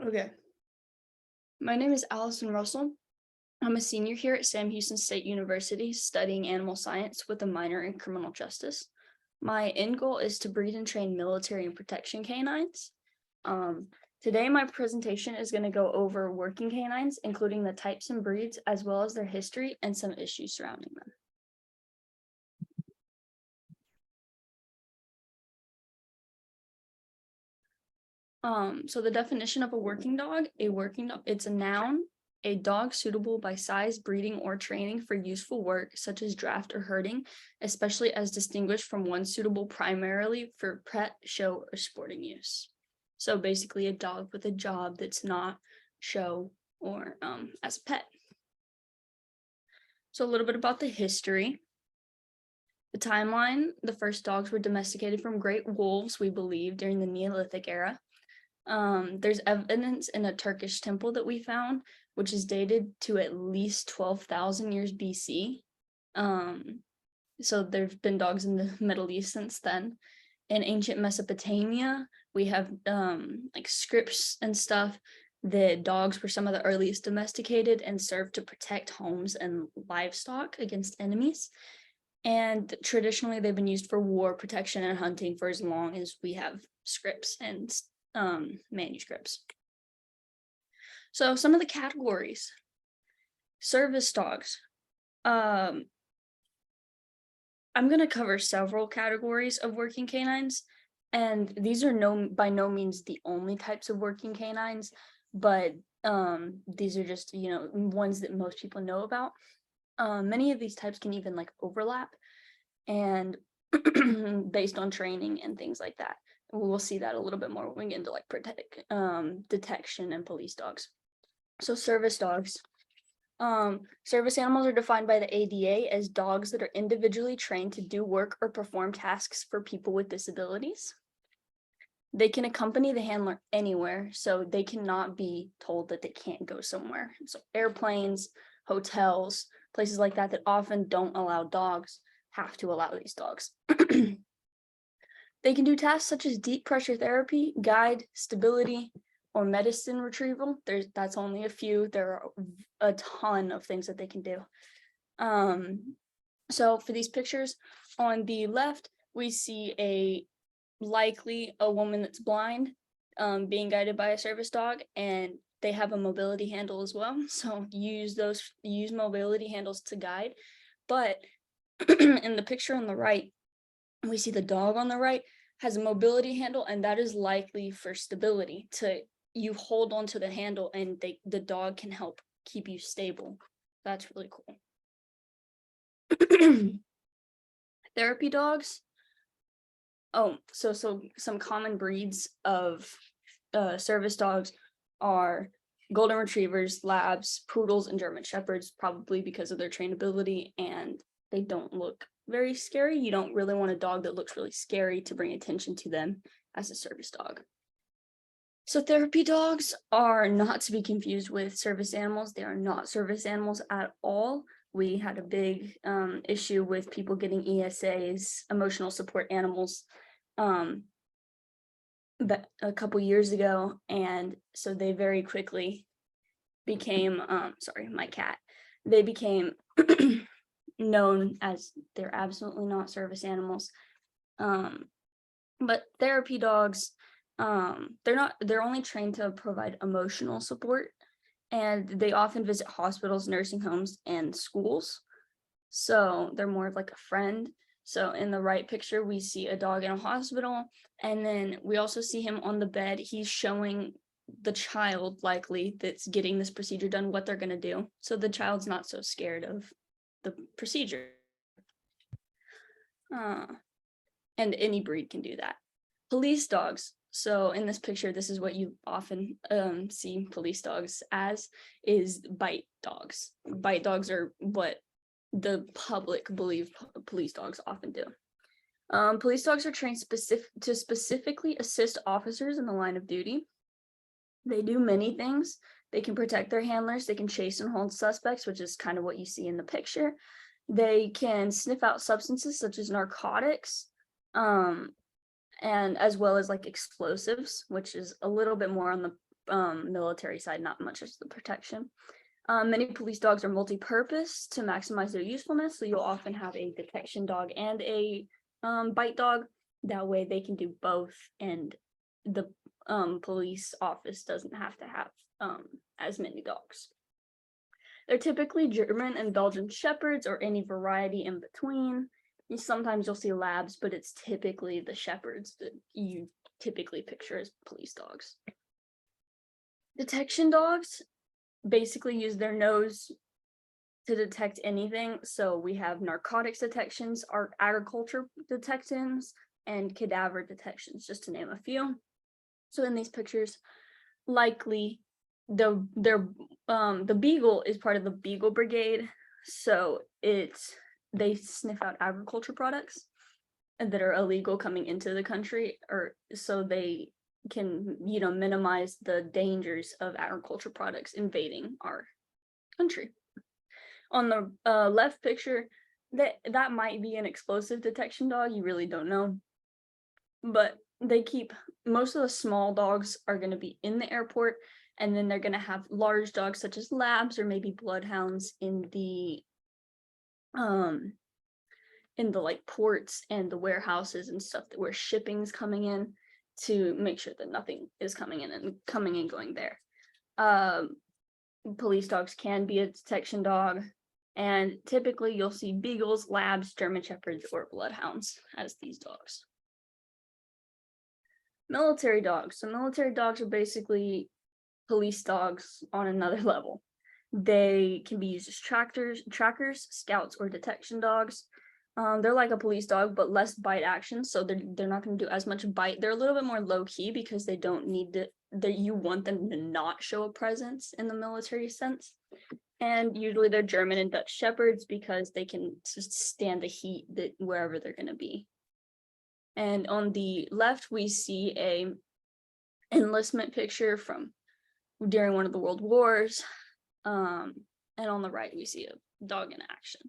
Okay. My name is Allison Russell. I'm a senior here at Sam Houston State University studying animal science with a minor in criminal justice. My end goal is to breed and train military and protection canines. Um, Today, my presentation is going to go over working canines, including the types and breeds, as well as their history and some issues surrounding them. So the definition of a working dog, it's a noun, a dog suitable by size, breeding, or training for useful work, such as draft or herding, especially as distinguished from one suitable primarily for pet, show, or sporting use. So basically a dog with a job that's not show or as a pet. So a little bit about the history. The timeline, the first dogs were domesticated from great wolves, we believe, during the Neolithic era. There's evidence in a Turkish temple that we found, which is dated to at least 12,000 years BC. So there've been dogs in the Middle East since then. In ancient Mesopotamia, we have like scripts and stuff that dogs were some of the earliest domesticated and served to protect homes and livestock against enemies. And traditionally, they've been used for war, protection, and hunting for as long as we have scripts and manuscripts. So some of the categories: service dogs. I'm going to cover several categories of working canines, and these are by no means the only types of working canines, but these are just ones that most people know about. Many of these types can even like overlap, and based on training and things like that. We'll see that a little bit more when we get into like detection and police dogs. So service dogs. Service animals are defined by the ADA as dogs that are individually trained to do work or perform tasks for people with disabilities. They can accompany the handler anywhere, so they cannot be told that they can't go somewhere. So airplanes, hotels, places like that often don't allow dogs have to allow these dogs. They can do tasks such as deep pressure therapy, guide, stability, or medicine retrieval. That's only a few. There are a ton of things that they can do. So for these pictures, on the left, we see likely a woman that's blind being guided by a service dog, and they have a mobility handle as well. So use mobility handles to guide. But in the picture on the right, we see the dog on the right has a mobility handle, and that is likely for stability. You hold onto the handle and the dog can help keep you stable. That's really cool. Therapy dogs. Oh, so some common breeds of service dogs are golden retrievers, labs, poodles, and German shepherds, probably because of their trainability, and they don't look very scary. You don't really want a dog that looks really scary to bring attention to them as a service dog. So therapy dogs are not to be confused with service animals. They are not service animals at all. We had a big issue with people getting ESAs, emotional support animals, a couple years ago, and so they very quickly became sorry, my cat. They became known as they're absolutely not service animals. But therapy dogs, they're only trained to provide emotional support, and they often visit hospitals, nursing homes, and schools. So they're more of like a friend. So in the right picture, we see a dog in a hospital, and then we also see him on the bed. He's showing the child, likely, that's getting this procedure done, what they're going to do. So the child's not so scared of the procedure. And any breed can do that. Police dogs. So in this picture, this is what you often see police dogs as, is bite dogs. Bite dogs are what the public believe police dogs often do. Police dogs are trained to specifically assist officers in the line of duty. They do many things. They can protect their handlers. They can chase and hold suspects, which is kind of what you see in the picture. They can sniff out substances such as narcotics, and as well as like explosives, which is a little bit more on the military side, not much as the protection. Many police dogs are multi-purpose to maximize their usefulness, so you'll often have a detection dog and a bite dog. That way they can do both, and the police office doesn't have to have as many dogs. They're typically German and Belgian shepherds or any variety in between. Sometimes you'll see labs, but it's typically the shepherds that you typically picture as police dogs. Detection dogs basically use their nose to detect anything. So we have narcotics detections, our agriculture detections, and cadaver detections, just to name a few. So in these pictures, likely the beagle is part of the Beagle Brigade. So they sniff out agriculture products that are illegal coming into the country, or so they can, minimize the dangers of agriculture products invading our country. On the left picture, that might be an explosive detection dog. You really don't know, but most of the small dogs are going to be in the airport, and then they're going to have large dogs such as labs or maybe bloodhounds in the like ports and the warehouses and stuff where shipping's coming in, to make sure that nothing is coming in and going there. Police dogs can be a detection dog, and typically you'll see beagles, labs, German shepherds, or bloodhounds as these dogs. Military dogs. So military dogs are basically police dogs on another level. They can be used as trackers, scouts, or detection dogs. They're like a police dog, but less bite action, so they're not going to do as much bite. They're a little bit more low key because they don't need to. You want them to not show a presence in the military sense. And usually they're German and Dutch shepherds because they can just stand the heat that wherever they're going to be. And on the left, we see a enlistment picture from during one of the World Wars. And on the right, we see a dog in action.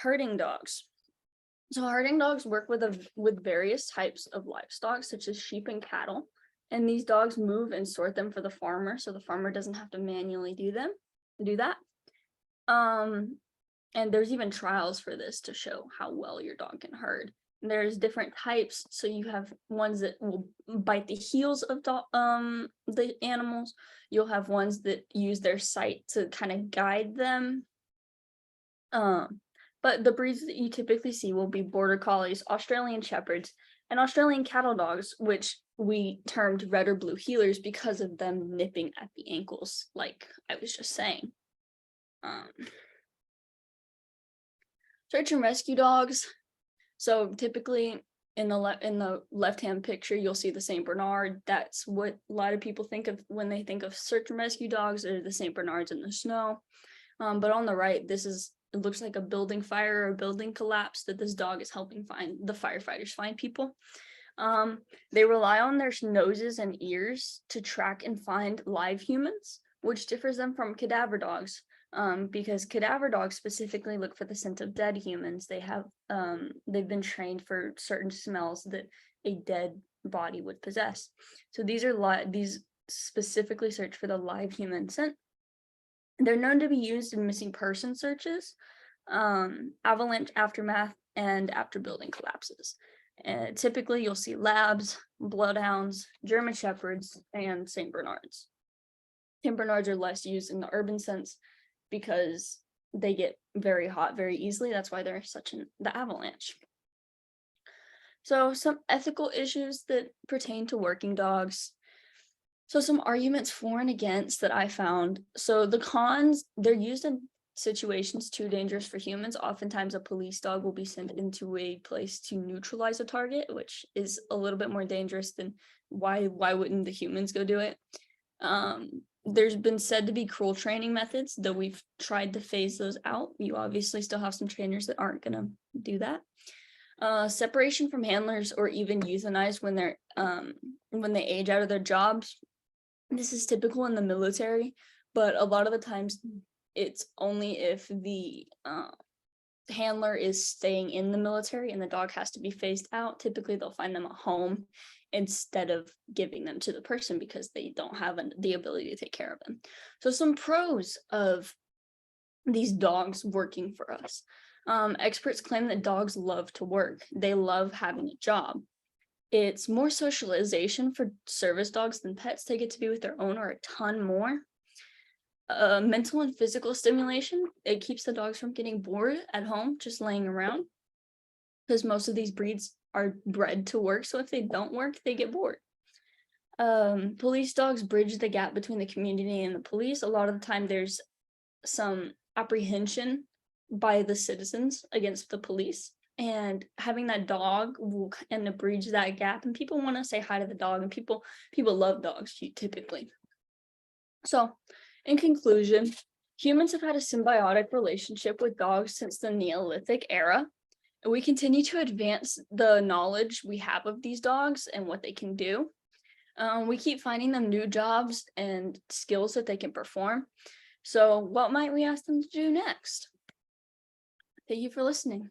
Herding dogs. So herding dogs work with various types of livestock, such as sheep and cattle. And these dogs move and sort them for the farmer, so the farmer doesn't have to manually do that. And there's even trials for this to show how well your dog can herd. And there's different types, so you have ones that will bite the heels of the animals. You'll have ones that use their sight to kind of guide them. But the breeds that you typically see will be border collies, Australian shepherds, and Australian cattle dogs, which we termed red or blue heelers because of them nipping at the ankles, like I was just saying. Search and rescue dogs. So typically in the left-hand picture, you'll see the Saint Bernard. That's what a lot of people think of when they think of search and rescue dogs, or the Saint Bernards in the snow. But on the right, it looks like a building fire or a building collapse that this dog is helping the firefighters find people. They rely on their noses and ears to track and find live humans, which differs them from cadaver dogs. Because cadaver dogs specifically look for the scent of dead humans. They've been trained for certain smells that a dead body would possess. So these specifically search for the live human scent. They're known to be used in missing person searches, avalanche aftermath, and after building collapses. Typically, you'll see labs, bloodhounds, German shepherds, and Saint Bernards. Saint Bernards are less used in the urban sense because they get very hot very easily. That's why they're such the avalanche. So some ethical issues that pertain to working dogs. So some arguments for and against that I found. So the cons, they're used in situations too dangerous for humans. Oftentimes a police dog will be sent into a place to neutralize a target, which is a little bit more dangerous than why wouldn't the humans go do it? There's been said to be cruel training methods, though we've tried to phase those out. You obviously still have some trainers that aren't gonna do that. Separation from handlers or even euthanized when they age out of their jobs. This is typical in the military, but a lot of the times it's only if the handler is staying in the military and the dog has to be phased out, typically they'll find them a home instead of giving them to the person because they don't have the ability to take care of them. So some pros of these dogs working for us. Experts claim that dogs love to work. They love having a job. It's more socialization for service dogs than pets. They get to be with their owner a ton more. Mental and physical stimulation. It keeps the dogs from getting bored at home, just laying around. Because most of these breeds are bred to work. So if they don't work, they get bored. Police dogs bridge the gap between the community and the police. A lot of the time there's some apprehension by the citizens against the police, and having that dog will kind of bridge that gap, and people want to say hi to the dog, and people love dogs typically. So in conclusion, humans have had a symbiotic relationship with dogs since the Neolithic era. And we continue to advance the knowledge we have of these dogs and what they can do. We keep finding them new jobs and skills that they can perform. So what might we ask them to do next? Thank you for listening.